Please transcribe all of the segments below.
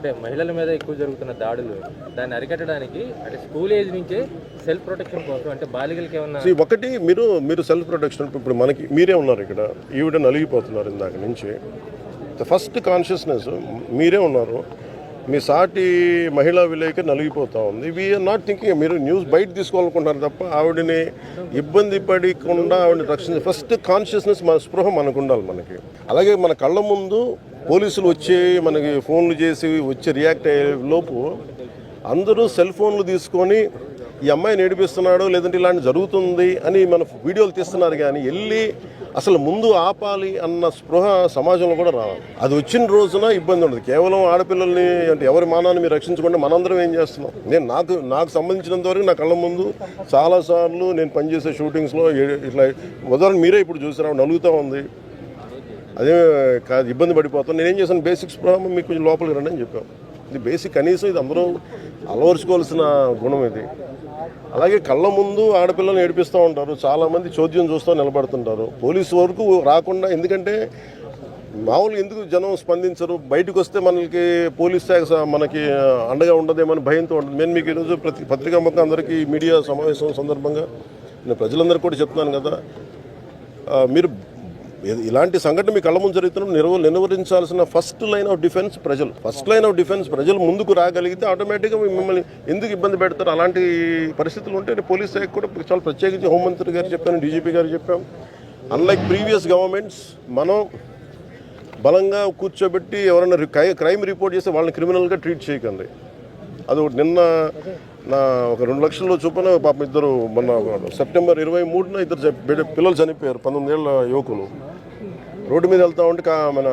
అంటే మహిళల మీద ఎక్కువ జరుగుతున్న దాడులు దాన్ని అరికట్టడానికి అంటే స్కూల్ ఏజ్ నుంచే సెల్ఫ్ ప్రొటెక్షన్ కోసం అంటే బాలికలకి ఏమన్నా ఒకటి మీరు సెల్ఫ్ ప్రొటెక్షన్ ఇప్పుడు మనకి మీరే ఉన్నారు ఇక్కడ ఈవిడ నలిగిపోతున్నారు ఇందాక నుంచి ఫస్ట్ కాన్షియస్నెస్ మీరే ఉన్నారు మీ సాటి మహిళా విలేకరి నలిగిపోతూ ఉంది వీఆర్ నాట్ థింకింగ్ మీరు న్యూస్ బయట తీసుకోవాలనుకుంటున్నారు తప్ప ఆవిడని ఇబ్బంది పడకుండా ఆవిడని రక్షించ ఫస్ట్ కాన్షియస్నెస్ మన స్పృహ మనకు ఉండాలి మనకి అలాగే మన కళ్ళ ముందు పోలీసులు వచ్చి మనకి ఫోన్లు చేసి వచ్చి రియాక్ట్ అయ్యే లోపు అందరూ సెల్ ఫోన్లు తీసుకొని ఈ అమ్మాయిని ఏడిపిస్తున్నాడు లేదంటే ఇలాంటి జరుగుతుంది అని మన వీడియోలు తీస్తున్నారు కానీ వెళ్ళి అసలు ముందు ఆపాలి అన్న స్పృహ సమాజంలో కూడా రావాలి అది వచ్చిన రోజున ఇబ్బంది ఉండదు కేవలం ఆడపిల్లల్ని అంటే ఎవరి మానాన్ని మీరు రక్షించకుండా మనందరం ఏం చేస్తున్నాం నేను నాకు సంబంధించినంత వరకు నా కళ్ళ ముందు చాలాసార్లు నేను పనిచేసే షూటింగ్స్లో ఇట్లా ఉదాహరణ మీరే ఇప్పుడు చూసినా నలుగుతూ ఉంది అదే కాదు ఇబ్బంది పడిపోతాను నేనేం చేశాను బేసిక్ స్పృహ మీకు కొంచెం లోపలికి రండి అని చెప్పాను ఇది బేసిక్ కనీసం ఇది అందరూ అలవరుచుకోవాల్సిన గుణం ఇది అలాగే కళ్ళ ముందు ఆడపిల్లల్ని ఏడిపిస్తూ ఉంటారు చాలామంది చోద్యం చూస్తూ నిలబడుతుంటారు పోలీసు వరకు రాకుండా ఎందుకంటే మామూలుగా ఎందుకు జనం స్పందించరు బయటకు వస్తే మనకి పోలీస్ శాఖ మనకి అండగా ఉండదేమని భయంతో ఉంటుంది నేను మీకు ఈరోజు పత్రికా ముఖం అందరికీ మీడియా సమావేశం సందర్భంగా నేను ప్రజలందరికీ కూడా చెప్తున్నాను కదా మీరు ఇలాంటి సంఘటన మీ కళ్ళ ముందు జరుగుతున్నప్పుడు నిలువరించాల్సిన ఫస్ట్ లైన్ ఆఫ్ డిఫెన్స్ ప్రజలు ముందుకు రాగలిగితే ఆటోమేటిక్గా మిమ్మల్ని ఎందుకు ఇబ్బంది పెడతారు అలాంటి పరిస్థితులు ఉంటే పోలీస్ శాఖ కూడా చాలా ప్రత్యేకించి హోంమంత్రి గారు చెప్పాను డీజీపీ గారు చెప్పాం అన్లైక్ ప్రీవియస్ గవర్నమెంట్స్ మనం బలంగా కూర్చోబెట్టి ఎవరైనా క్రైమ్ రిపోర్ట్ చేస్తే వాళ్ళని క్రిమినల్గా ట్రీట్ చేయకండి అది నిన్న నా ఒక 2 లక్షల చొప్పున పాపం ఇద్దరు మొన్న సెప్టెంబర్ 23న ఇద్దరు పిల్లలు చనిపోయారు 19 ఏళ్ళ యువకులు రోడ్డు మీద వెళ్తూ ఉంటే మన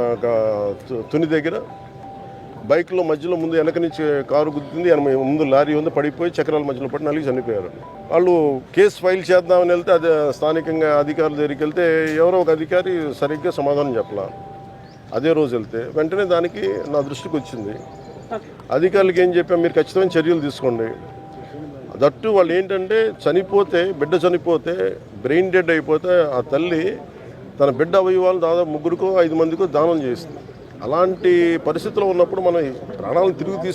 తుని దగ్గర బైక్లో మధ్యలో ముందు వెనక నుంచి కారు గుద్దింది ముందు లారీ ఉంది పడిపోయి చక్రాల మధ్యలో పడి నలిగి చనిపోయారు వాళ్ళు కేసు ఫైల్ చేద్దామని వెళ్తే అదే స్థానికంగా అధికారుల దగ్గరికి వెళ్తే ఎవరో ఒక అధికారి సరిగ్గా సమాధానం చెప్పలా అదే రోజు వెళ్తే వెంటనే దానికి నా దృష్టికి వచ్చింది అధికారులకు ఏం చెప్పాం మీరు ఖచ్చితమైన చర్యలు తీసుకోండి దట్టు వాళ్ళు ఏంటంటే బిడ్డ చనిపోతే బ్రెయిన్ డెడ్ అయిపోతే ఆ తల్లి తన బిడ్డ అవయవాలు దాదాపు 3కో 5 మందికో దానం చేస్తుంది అలాంటి పరిస్థితుల్లో ఉన్నప్పుడు మనం ప్రాణాలను తిరిగి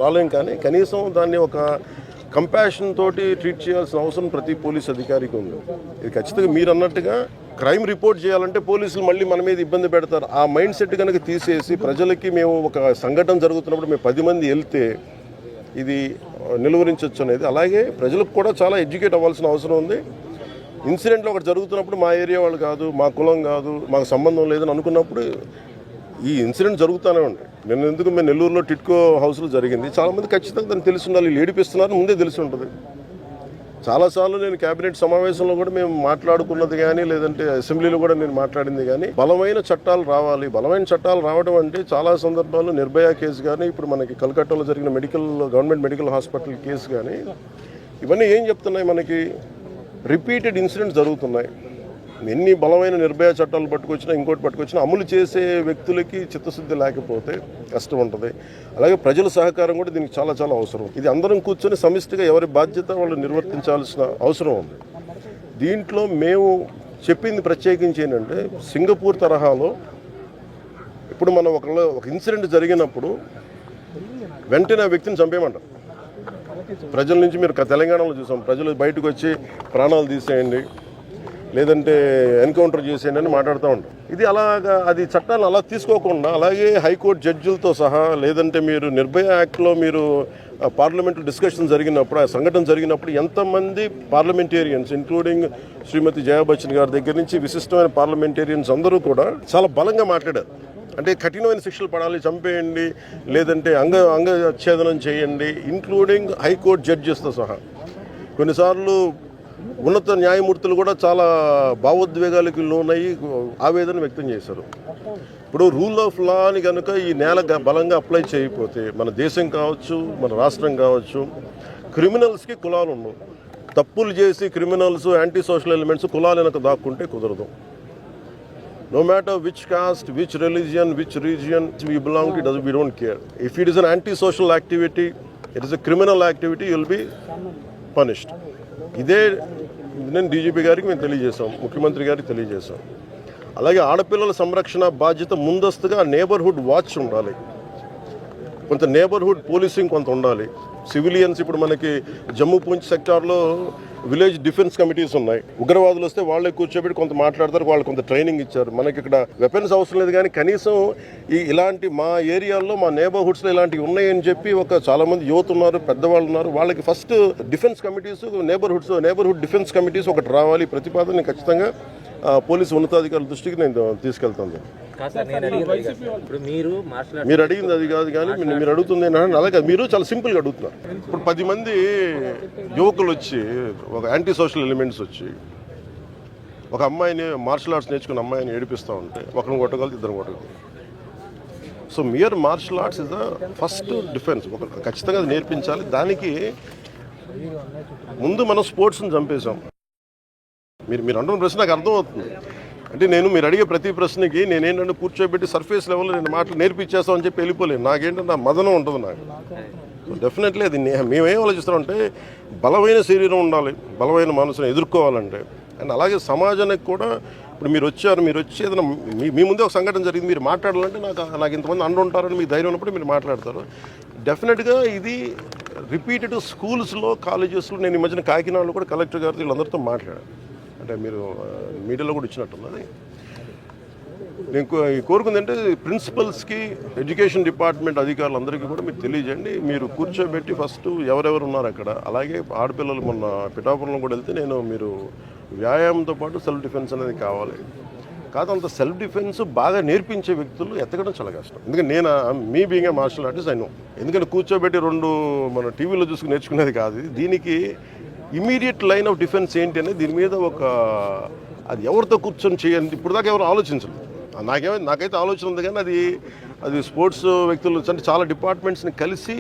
రాలేం కానీ కనీసం దాన్ని ఒక కంపాషన్ తోటి ట్రీట్ చేయాల్సిన అవసరం ప్రతి పోలీస్ అధికారికి ఉంది ఇది ఖచ్చితంగా మీరు అన్నట్టుగా క్రైమ్ రిపోర్ట్ చేయాలంటే పోలీసులు మళ్ళీ మన మీద ఇబ్బంది పెడతారు ఆ మైండ్ సెట్ కనుక తీసేసి ప్రజలకి మేము ఒక సంఘటన జరుగుతున్నప్పుడు మేము 10 మంది వెళ్తే ఇది నిలువరించవచ్చు అనేది అలాగే ప్రజలకు కూడా చాలా ఎడ్యుకేట్ అవ్వాల్సిన అవసరం ఉంది ఇన్సిడెంట్లో ఒకటి జరుగుతున్నప్పుడు మా ఏరియా వాళ్ళు కాదు మా కులం కాదు మాకు సంబంధం లేదని అనుకున్నప్పుడు ఈ ఇన్సిడెంట్ జరుగుతూనే ఉంటాయి మేము నెల్లూరులో టిట్కో హౌస్లో జరిగింది చాలామంది ఖచ్చితంగా దాన్ని తెలిసి ఉండాలి ఏడిపిస్తున్నారు ముందే తెలిసి ఉంటుంది చాలాసార్లు నేను కేబినెట్ సమావేశంలో కూడా మేము మాట్లాడుకున్నది కానీ లేదంటే అసెంబ్లీలో కూడా నేను మాట్లాడింది కానీ బలమైన చట్టాలు రావాలి బలమైన చట్టాలు రావడం అంటే చాలా సందర్భాల్లో నిర్భయ కేసు కానీ ఇప్పుడు మనకి కలకట్టాలో జరిగిన గవర్నమెంట్ మెడికల్ హాస్పిటల్ కేసు కానీ ఇవన్నీ ఏం చెప్తున్నాయి మనకి రిపీటెడ్ ఇన్సిడెంట్స్ జరుగుతున్నాయి ఎన్ని బలమైన నిర్భయ చట్టాలు పట్టుకొచ్చినా ఇంకోటి పట్టుకొచ్చినా అమలు చేసే వ్యక్తులకి చిత్తశుద్ధి లేకపోతే కష్టం ఉంటుంది అలాగే ప్రజల సహకారం కూడా దీనికి చాలా చాలా అవసరం ఇది అందరం కూర్చొని సమిష్టిగా ఎవరి బాధ్యత వాళ్ళు నిర్వర్తించాల్సిన అవసరం ఉంది దీంట్లో మేము చెప్పింది ప్రత్యేకించి ఏంటంటే సింగపూర్ తరహాలో ఇప్పుడు మనం ఒక ఇన్సిడెంట్ జరిగినప్పుడు వెంటనే ఆ వ్యక్తిని చంపేయమంటారు ప్రజల నుంచి మీరు తెలంగాణలో చూసాం ప్రజలు బయటకు వచ్చి ప్రాణాలు తీసేయండి లేదంటే ఎన్కౌంటర్ చేసేయండి అని మాట్లాడుతూ ఉంటాం ఇది అలాగా అది చట్టాలు అలా తీసుకోకుండా అలాగే హైకోర్టు జడ్జిలతో సహా లేదంటే మీరు నిర్భయ యాక్ట్లో మీరు పార్లమెంటు డిస్కషన్ జరిగినప్పుడు ఆ సంఘటన జరిగినప్పుడు ఎంతమంది పార్లమెంటేరియన్స్ ఇంక్లూడింగ్ శ్రీమతి జయా బచ్చన్ గారి దగ్గర నుంచి విశిష్టమైన పార్లమెంటేరియన్స్ అందరూ కూడా చాలా బలంగా మాట్లాడారు అంటే కఠినమైన శిక్షలు పడాలి చంపేయండి లేదంటే అంగఛేదనం చేయండి ఇంక్లూడింగ్ హైకోర్టు జడ్జెస్తో సహా కొన్నిసార్లు ఉన్నత న్యాయమూర్తులు కూడా చాలా భావోద్వేగాలకు లోనయ్యి ఆవేదన వ్యక్తం చేశారు ఇప్పుడు రూల్ ఆఫ్ లా అని కనుక ఈ నేల బలంగా అప్లై చేయకపోతే మన దేశం కావచ్చు మన రాష్ట్రం కావచ్చు క్రిమినల్స్కి కులాలు ఉండవు తప్పులు చేసి క్రిమినల్స్ యాంటీ సోషల్ ఎలిమెంట్స్ కులాలు వెనక దాక్కుంటే కుదరదు no matter which caste, which religion, which region we belong to, we don't care. If it is an anti-social activity, it is a criminal activity, you will be punished. ఇదే నేను DGP గారికి మేము తెలియజేశాం ముఖ్యమంత్రి గారికి తెలియజేశాం అలాగే ఆడపిల్లల సంరక్షణ బాధ్యత ముందస్తుగా నేబర్హుడ్ వాచ్ ఉండాలి కొంత నేబర్హుడ్ పోలీసింగ్ కొంత ఉండాలి. సివిలియన్స్ ఇప్పుడు మనకి జమ్మూ పూంచ్ సెక్టార్లో విలేజ్ డిఫెన్స్ కమిటీస్ ఉన్నాయి. ఉగ్రవాదులు వస్తే వాళ్ళే కూర్చోబెట్టి కొంత మాట్లాడతారు, వాళ్ళు కొంత ట్రైనింగ్ ఇచ్చారు. మనకి ఇక్కడ వెపన్స్ అవసరం లేదు, కానీ కనీసం ఇలాంటి మా ఏరియాల్లో మా నేబర్హుడ్స్లో ఇలాంటివి ఉన్నాయని చెప్పి చాలామంది యువత ఉన్నారు, పెద్దవాళ్ళు ఉన్నారు. వాళ్ళకి first defence committees, neighbourhood defence committees ఒకటి రావాలి. ప్రతిపాదన ఖచ్చితంగా పోలీసు ఉన్నతాధికారుల దృష్టికి నేను తీసుకెళ్తాను. ఇప్పుడు మీరు అడిగింది అది కాదు, కానీ మీరు అడుగుతుంది ఏంటంటే అలాగే మీరు చాలా సింపుల్గా అడుగుతున్నారు. ఇప్పుడు 10 మంది యువకులు వచ్చి, ఒక యాంటీ సోషల్ ఎలిమెంట్స్ వచ్చి ఒక అమ్మాయిని, మార్షల్ ఆర్ట్స్ నేర్చుకున్న అమ్మాయిని ఏడిపిస్తూ ఉంటే ఒకరిని కొట్టగలదు, ఇద్దరు కొట్టగలదు. So mere martial arts is the first defence. ఖచ్చితంగా అది నేర్పించాలి. దానికి ముందు మనం స్పోర్ట్స్ని చంపేశాం. మీరు అంటున్న ప్రశ్న నాకు అర్థమవుతుంది. అంటే మీరు అడిగే ప్రతి ప్రశ్నకి నేనేంటంటే కూర్చోబెట్టి సర్ఫేస్ లెవెల్లో నేను మాటలు నేర్పించేస్తామని చెప్పి వెళ్ళిపోలేను. నాకేంటంటే నా మదనం ఉంటుంది నాకు. సో డెఫినెట్లీ అది మేమేం ఆలోచిస్తామంటే బలమైన శరీరం ఉండాలి, బలమైన మనసును ఎదుర్కోవాలంటే. అండ్ అలాగే సమాజానికి కూడా ఇప్పుడు మీరు వచ్చి ఏదైనా మీ ముందే ఒక సంఘటన జరిగింది, మీరు మాట్లాడాలంటే నాకు ఇంతమంది అండుంటారని మీకు ధైర్యం ఉన్నప్పుడు మీరు మాట్లాడతారు. డెఫినెట్గా ఇది రిపీటెడ్ స్కూల్స్లో, కాలేజెస్లో. నేను ఈ మధ్యన కాకినాడలో కూడా కలెక్టర్ గారితో వీళ్ళందరితో మాట్లాడాను. అంటే మీరు మీడియాలో కూడా ఇచ్చినట్టున్నది. నేను కోరుకుంది అంటే ప్రిన్సిపల్స్కి, ఎడ్యుకేషన్ డిపార్ట్మెంట్ అధికారులందరికీ కూడా మీరు తెలియజేయండి. మీరు కూర్చోబెట్టి ఫస్ట్ ఎవరెవరు ఉన్నారు అక్కడ. అలాగే ఆడపిల్లలు మొన్న పిఠాపురంలో కూడా వెళ్తే మీరు వ్యాయామంతో పాటు సెల్ఫ్ డిఫెన్స్ అనేది కావాలి. కాదు, అంత సెల్ఫ్ డిఫెన్స్ బాగా నేర్పించే వ్యక్తులు ఎత్తకడం చాలా కష్టం. ఎందుకంటే మీ బీయింగ్ ఏ మార్షల్ ఆర్టిస్ట్ అయినా, ఎందుకంటే కూర్చోబెట్టి మన టీవీలో చూసుకుని నేర్చుకునేది కాదు. దీనికి ఇమీడియట్ లైన్ ఆఫ్ డిఫెన్స్ ఏంటి అనేది దీని మీద అది ఎవరితో కూర్చొని చేయండి ఇప్పుడు దాకా ఎవరు ఆలోచించలేదు. నాకైతే ఆలోచన ఉంది, కానీ అది స్పోర్ట్స్ వ్యక్తులు అంటే చాలా డిపార్ట్మెంట్స్ని కలిసి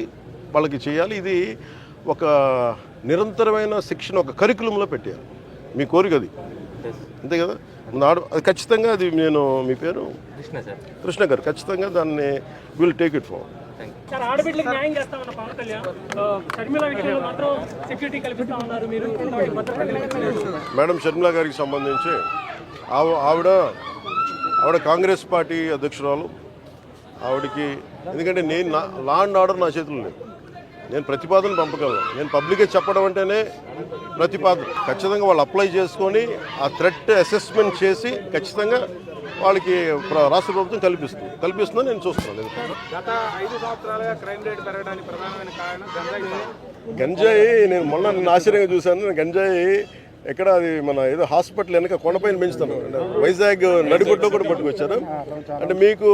వాళ్ళకి చేయాలి. ఇది ఒక నిరంతరమైన శిక్షణ, ఒక కరికులంలో పెట్టేయాలి. మీ కోరిక అది, అంతే కదా? అది ఖచ్చితంగా అది మీ పేరు కృష్ణ గారు, ఖచ్చితంగా దాన్ని విల్ టేక్ ఇట్ ఫార్వర్డ్. ఆడబిడ్డలకు న్యాయం చేస్తామన్న పవన్ కళ్యాణ్ షర్మిల విషయంలో మాత్రం సెక్యూరిటీ కల్పిస్తా ఉన్నారు. మీరు మేడం షర్మిల గారికి సంబంధించి ఆవిడ కాంగ్రెస్ పార్టీ అధ్యక్షురాలు. ఆవిడకి ఎందుకంటే లా అండ్ ఆర్డర్ నా చేతుల్లో లేదు. నేను ప్రతిపాదన పంపగలను. నేను పబ్లిక్గా చెప్పడం అంటేనే ప్రతిపాదన. ఖచ్చితంగా వాళ్ళు అప్లై చేసుకొని ఆ థ్రెట్ అసెస్మెంట్ చేసి ఖచ్చితంగా వాళ్ళకి రాష్ట్ర ప్రభుత్వం కల్పిస్తుందని నేను చూస్తున్నాను. గత 5 సంవత్సరాలుగా క్రైమ్ రేట్ పెరగడానికి ప్రధానమైన కారణం గంజాయి. నేను మొన్న ఆశ్చర్యంగా చూశాను. గంజాయి ఎక్కడ అది మన ఏదో హాస్పిటల్ వెనక కొండపైన పెంచుతాను. వైజాగ్ నడిబొడ్లో కూడా పట్టుకొచ్చారు. అంటే మీకు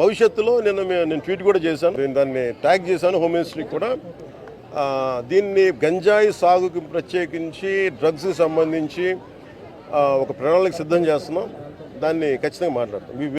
భవిష్యత్తులో నేను ట్వీట్ కూడా చేశాను, నేను దాన్ని ట్యాగ్ చేశాను హోమ్ మినిస్ట్రీకి కూడా. దీన్ని గంజాయి సాగుకి ప్రత్యేకించి డ్రగ్స్కి సంబంధించి ఒక ప్రణాళిక సిద్ధం చేస్తున్నాం. దాన్ని ఖచ్చితంగా మాట్లాడతాం.